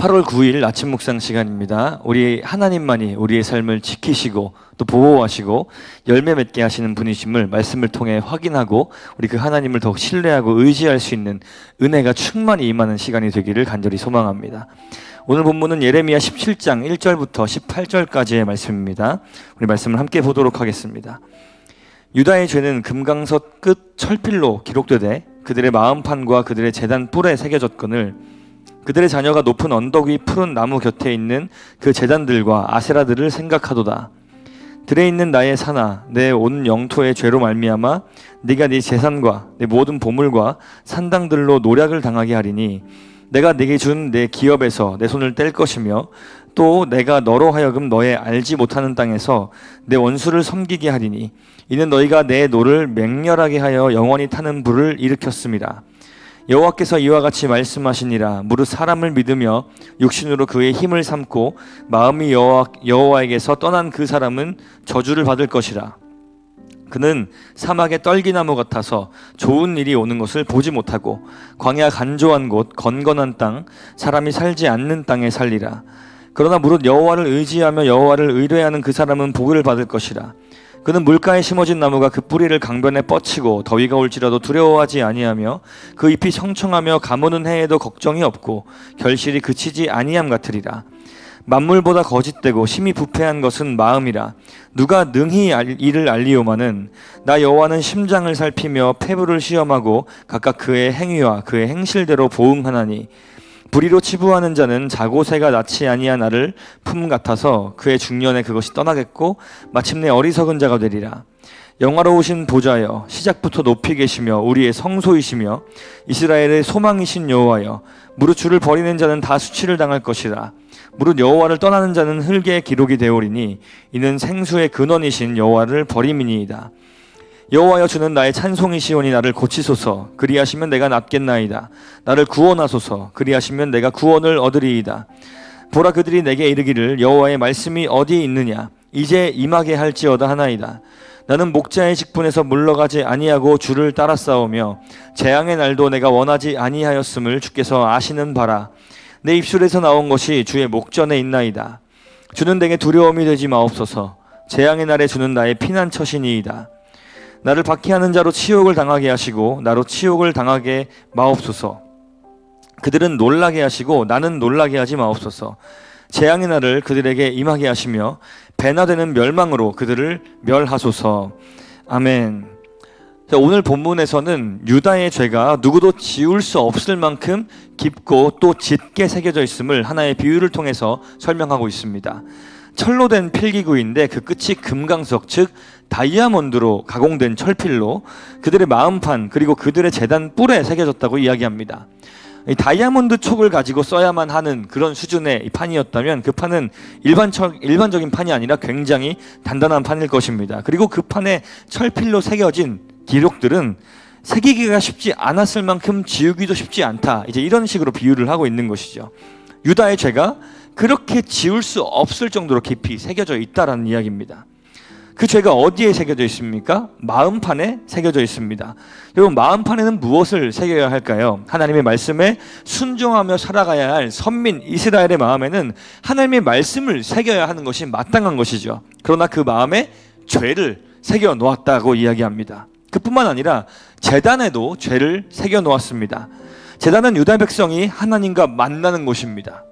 8월 9일 아침 묵상 시간입니다. 우리 하나님만이 우리의 삶을 지키시고 또 보호하시고 열매 맺게 하시는 분이심을 말씀을 통해 확인하고 우리 그 하나님을 더욱 신뢰하고 의지할 수 있는 은혜가 충만히 임하는 시간이 되기를 간절히 소망합니다. 오늘 본문은 예레미야 17장 1절부터 18절까지의 말씀입니다. 우리 말씀을 함께 보도록 하겠습니다. 유다의 죄는 금강석 끝 철필로 기록되되 그들의 마음판과 그들의 제단 뿔에 새겨졌거늘 그들의 자녀가 높은 언덕 위 푸른 나무 곁에 있는 그 제단들과 아세라들을 생각하도다. 들에 있는 나의 산아, 내 온 영토의 죄로 말미암아 네가 네 재산과 내 모든 보물과 산당들로 노략을 당하게 하리니 내가 네게 준 내 기업에서 내 손을 뗄 것이며 또 내가 너로 하여금 너의 알지 못하는 땅에서 내 원수를 섬기게 하리니 이는 너희가 내 노를 맹렬하게 하여 영원히 타는 불을 일으켰음이라. 여호와께서 이와 같이 말씀하시니라. 무릇 사람을 믿으며 육신으로 그의 힘을 삼고 마음이 여호와에게서 떠난 그 사람은 저주를 받을 것이라. 그는 사막의 떨기나무 같아서 좋은 일이 오는 것을 보지 못하고 광야 간조한 곳 건건한 땅 사람이 살지 않는 땅에 살리라. 그러나 무릇 여호와를 의지하며 여호와를 의뢰하는 그 사람은 복을 받을 것이라. 그는 물가에 심어진 나무가 그 뿌리를 강변에 뻗치고 더위가 올지라도 두려워하지 아니하며 그 잎이 청청하며 가무는 해에도 걱정이 없고 결실이 그치지 아니함 같으리라. 만물보다 거짓되고 심히 부패한 것은 마음이라. 누가 능히 이를 알리오마는 나 여호와는 심장을 살피며 폐부를 시험하고 각각 그의 행위와 그의 행실대로 보응하나니 불의로 치부하는 자는 자고새가 낳지 아니한 나를 품 같아서 그의 중년에 그것이 떠나겠고 마침내 어리석은 자가 되리라. 영화로우신 보좌여 시작부터 높이 계시며 우리의 성소이시며 이스라엘의 소망이신 여호와여 무릇 주를 버리는 자는 다 수치를 당할 것이라. 무릇 여호와를 떠나는 자는 흙에 기록이 되오리니 이는 생수의 근원이신 여호와를 버림이니이다. 여호와여 주는 나의 찬송이시오니 나를 고치소서. 그리하시면 내가 낫겠나이다. 나를 구원하소서. 그리하시면 내가 구원을 얻으리이다. 보라 그들이 내게 이르기를 여호와의 말씀이 어디에 있느냐 이제 임하게 할지어다 하나이다. 나는 목자의 직분에서 물러가지 아니하고 주를 따라 싸우며 재앙의 날도 내가 원하지 아니하였음을 주께서 아시는 바라. 내 입술에서 나온 것이 주의 목전에 있나이다. 주는 내게 두려움이 되지 마옵소서. 재앙의 날에 주는 나의 피난처시니이다. 나를 박해하는 자로 치욕을 당하게 하시고 나로 치욕을 당하게 마옵소서. 그들은 놀라게 하시고 나는 놀라게 하지 마옵소서. 재앙의 날을 그들에게 임하게 하시며 배나 되는 멸망으로 그들을 멸하소서. 아멘. 오늘 본문에서는 유다의 죄가 누구도 지울 수 없을 만큼 깊고 또 짙게 새겨져 있음을 하나의 비유를 통해서 설명하고 있습니다. 철로 된 필기구인데 그 끝이 금강석 즉 다이아몬드로 가공된 철필로 그들의 마음판 그리고 그들의 제단 뿔에 새겨졌다고 이야기합니다. 이 다이아몬드 촉을 가지고 써야만 하는 그런 수준의 판이었다면 그 판은 일반적인 판이 아니라 굉장히 단단한 판일 것입니다. 그리고 그 판에 철필로 새겨진 기록들은 새기기가 쉽지 않았을 만큼 지우기도 쉽지 않다. 이제 이런 식으로 비유를 하고 있는 것이죠. 유다의 죄가 그렇게 지울 수 없을 정도로 깊이 새겨져 있다라는 이야기입니다. 그 죄가 어디에 새겨져 있습니까? 마음판에 새겨져 있습니다. 여러분, 마음판에는 무엇을 새겨야 할까요? 하나님의 말씀에 순종하며 살아가야 할 선민 이스라엘의 마음에는 하나님의 말씀을 새겨야 하는 것이 마땅한 것이죠. 그러나 그 마음에 죄를 새겨 놓았다고 이야기합니다. 그뿐만 아니라 제단에도 죄를 새겨 놓았습니다. 제단은 유다 백성이 하나님과 만나는 곳입니다.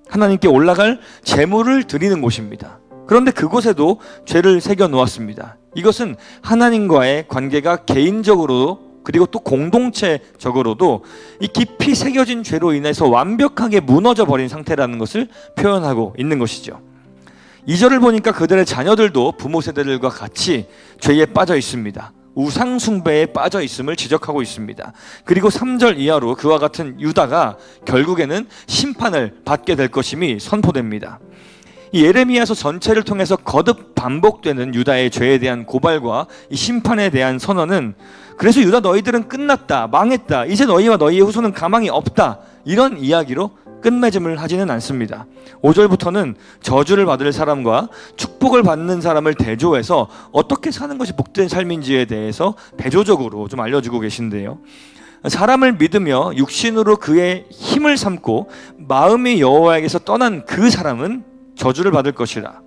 하나님께 올라갈 제물을 드리는 곳입니다. 그런데 그곳에도 죄를 새겨 놓았습니다. 이것은 하나님과의 관계가 개인적으로 그리고 또 공동체적으로도 이 깊이 새겨진 죄로 인해서 완벽하게 무너져 버린 상태라는 것을 표현하고 있는 것이죠. 2절을 보니까 그들의 자녀들도 부모 세대들과 같이 죄에 빠져 있습니다. 우상 숭배에 빠져 있음을 지적하고 있습니다. 그리고 3절 이하로 그와 같은 유다가 결국에는 심판을 받게 될 것임이 선포됩니다. 이 예레미야서 전체를 통해서 거듭 반복되는 유다의 죄에 대한 고발과 이 심판에 대한 선언은 그래서 유다 너희들은 끝났다, 망했다, 이제 너희와 너희의 후손은 가망이 없다, 이런 이야기로 끝맺음을 하지는 않습니다. 5절부터는 저주를 받을 사람과 축복을 받는 사람을 대조해서 어떻게 사는 것이 복된 삶인지에 대해서 대조적으로 좀 알려주고 계신데요. 사람을 믿으며 육신으로 그의 힘을 삼고 마음이 여호와에게서 떠난 그 사람은 저주를 받을 것이라.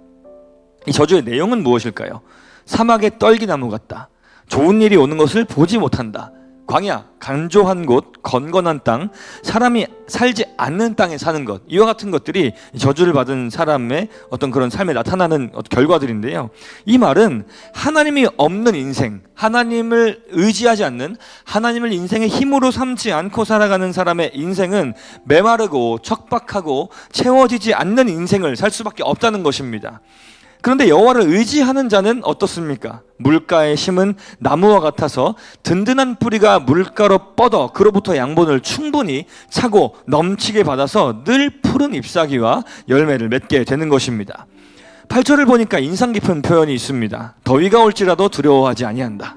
이 저주의 내용은 무엇일까요? 사막의 떨기나무 같다. 좋은 일이 오는 것을 보지 못한다. 광야, 간조한 곳, 건건한 땅, 사람이 살지 않는 땅에 사는 것, 이와 같은 것들이 저주를 받은 사람의 어떤 그런 삶에 나타나는 결과들인데요. 이 말은 하나님이 없는 인생, 하나님을 의지하지 않는, 하나님을 인생의 힘으로 삼지 않고 살아가는 사람의 인생은 메마르고 척박하고 채워지지 않는 인생을 살 수밖에 없다는 것입니다. 그런데 여호와를 의지하는 자는 어떻습니까? 물가에 심은 나무와 같아서 든든한 뿌리가 물가로 뻗어 그로부터 양분을 충분히 차고 넘치게 받아서 늘 푸른 잎사귀와 열매를 맺게 되는 것입니다. 8절을 보니까 인상 깊은 표현이 있습니다. 더위가 올지라도 두려워하지 아니한다.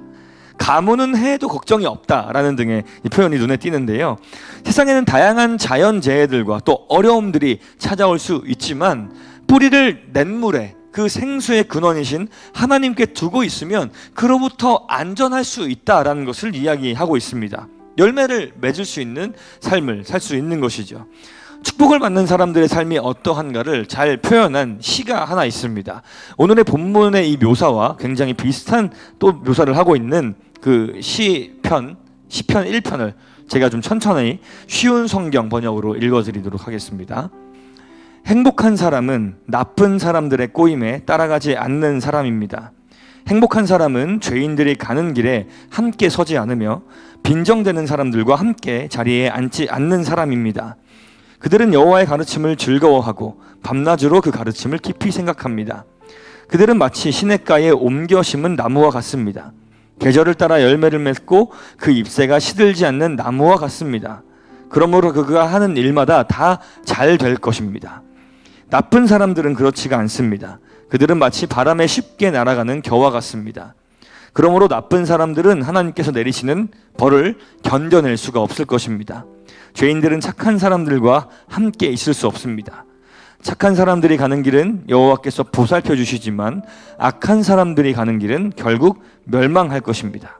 가무는 해도 걱정이 없다라는 등의 표현이 눈에 띄는데요. 세상에는 다양한 자연재해들과 또 어려움들이 찾아올 수 있지만 뿌리를 냇물에 그 생수의 근원이신 하나님께 두고 있으면 그로부터 안전할 수 있다라는 것을 이야기하고 있습니다. 열매를 맺을 수 있는 삶을 살 수 있는 것이죠. 축복을 받는 사람들의 삶이 어떠한가를 잘 표현한 시가 하나 있습니다. 오늘의 본문의 이 묘사와 굉장히 비슷한 또 묘사를 하고 있는 그 시편 1편을 제가 좀 천천히 쉬운 성경 번역으로 읽어드리도록 하겠습니다. 행복한 사람은 나쁜 사람들의 꼬임에 따라가지 않는 사람입니다. 행복한 사람은 죄인들이 가는 길에 함께 서지 않으며 빈정대는 사람들과 함께 자리에 앉지 않는 사람입니다. 그들은 여호와의 가르침을 즐거워하고 밤낮으로 그 가르침을 깊이 생각합니다. 그들은 마치 시냇가에 옮겨 심은 나무와 같습니다. 계절을 따라 열매를 맺고 그 잎새가 시들지 않는 나무와 같습니다. 그러므로 그가 하는 일마다 다 잘 될 것입니다. 나쁜 사람들은 그렇지가 않습니다. 그들은 마치 바람에 쉽게 날아가는 겨와 같습니다. 그러므로 나쁜 사람들은 하나님께서 내리시는 벌을 견뎌낼 수가 없을 것입니다. 죄인들은 착한 사람들과 함께 있을 수 없습니다. 착한 사람들이 가는 길은 여호와께서 보살펴 주시지만 악한 사람들이 가는 길은 결국 멸망할 것입니다.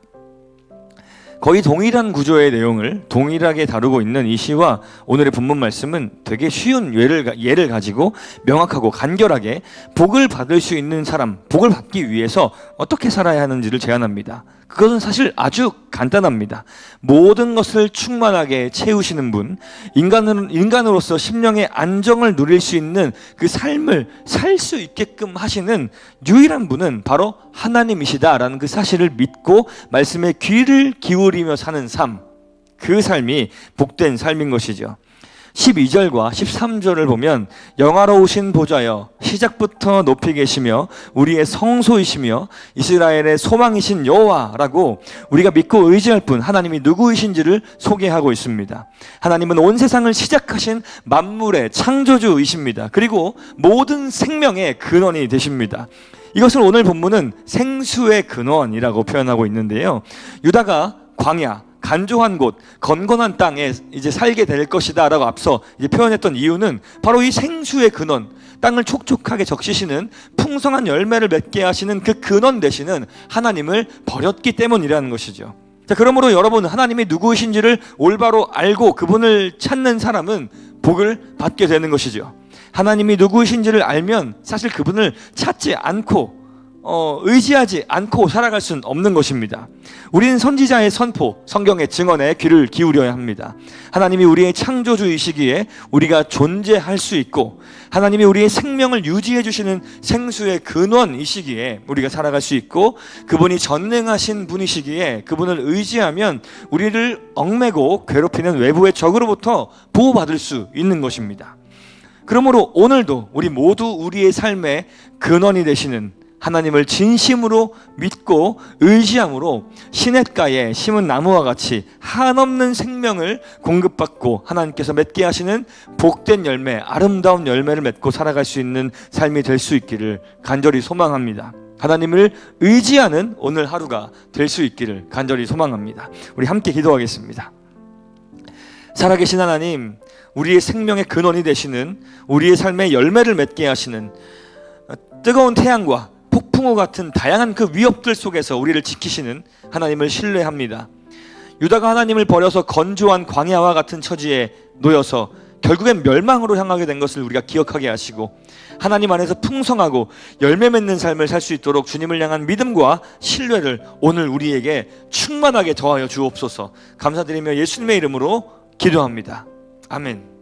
거의 동일한 구조의 내용을 동일하게 다루고 있는 이 시와 오늘의 본문 말씀은 되게 쉬운 예를 가지고 명확하고 간결하게 복을 받을 수 있는 사람, 복을 받기 위해서 어떻게 살아야 하는지를 제안합니다. 그것은 사실 아주 간단합니다. 모든 것을 충만하게 채우시는 분, 인간으로서 심령의 안정을 누릴 수 있는 그 삶을 살 수 있게끔 하시는 유일한 분은 바로 하나님이시다라는 그 사실을 믿고 말씀에 귀를 기울이며 사는 삶, 그 삶이 복된 삶인 것이죠. 12절과 13절을 보면 영화로우신 보좌여 시작부터 높이 계시며 우리의 성소이시며 이스라엘의 소망이신 여호와라고 우리가 믿고 의지할 분 하나님이 누구이신지를 소개하고 있습니다. 하나님은 온 세상을 시작하신 만물의 창조주이십니다. 그리고 모든 생명의 근원이 되십니다. 이것을 오늘 본문은 생수의 근원이라고 표현하고 있는데요. 유다가 광야, 간조한 곳, 건건한 땅에 이제 살게 될 것이다 라고 앞서 이제 표현했던 이유는 바로 이 생수의 근원, 땅을 촉촉하게 적시시는 풍성한 열매를 맺게 하시는 그 근원 되시는 하나님을 버렸기 때문이라는 것이죠. 자, 그러므로 여러분, 하나님이 누구이신지를 올바로 알고 그분을 찾는 사람은 복을 받게 되는 것이죠. 하나님이 누구이신지를 알면 사실 그분을 찾지 않고 의지하지 않고 살아갈 수는 없는 것입니다. 우리는 선지자의 선포, 성경의 증언에 귀를 기울여야 합니다. 하나님이 우리의 창조주이시기에 우리가 존재할 수 있고 하나님이 우리의 생명을 유지해 주시는 생수의 근원이시기에 우리가 살아갈 수 있고 그분이 전능하신 분이시기에 그분을 의지하면 우리를 얽매고 괴롭히는 외부의 적으로부터 보호받을 수 있는 것입니다. 그러므로 오늘도 우리 모두 우리의 삶의 근원이 되시는 하나님을 진심으로 믿고 의지함으로 시냇가에 심은 나무와 같이 한없는 생명을 공급받고 하나님께서 맺게 하시는 복된 열매, 아름다운 열매를 맺고 살아갈 수 있는 삶이 될 수 있기를 간절히 소망합니다. 하나님을 의지하는 오늘 하루가 될 수 있기를 간절히 소망합니다. 우리 함께 기도하겠습니다. 살아계신 하나님, 우리의 생명의 근원이 되시는, 우리의 삶의 열매를 맺게 하시는 뜨거운 태양과 폭풍우 같은 다양한 그 위협들 속에서 우리를 지키시는 하나님을 신뢰합니다. 유다가 하나님을 버려서 건조한 광야와 같은 처지에 놓여서 결국엔 멸망으로 향하게 된 것을 우리가 기억하게 하시고, 하나님 안에서 풍성하고 열매 맺는 삶을 살 수 있도록 주님을 향한 믿음과 신뢰를 오늘 우리에게 충만하게 더하여 주옵소서. 감사드리며 예수님의 이름으로 기도합니다. 아멘.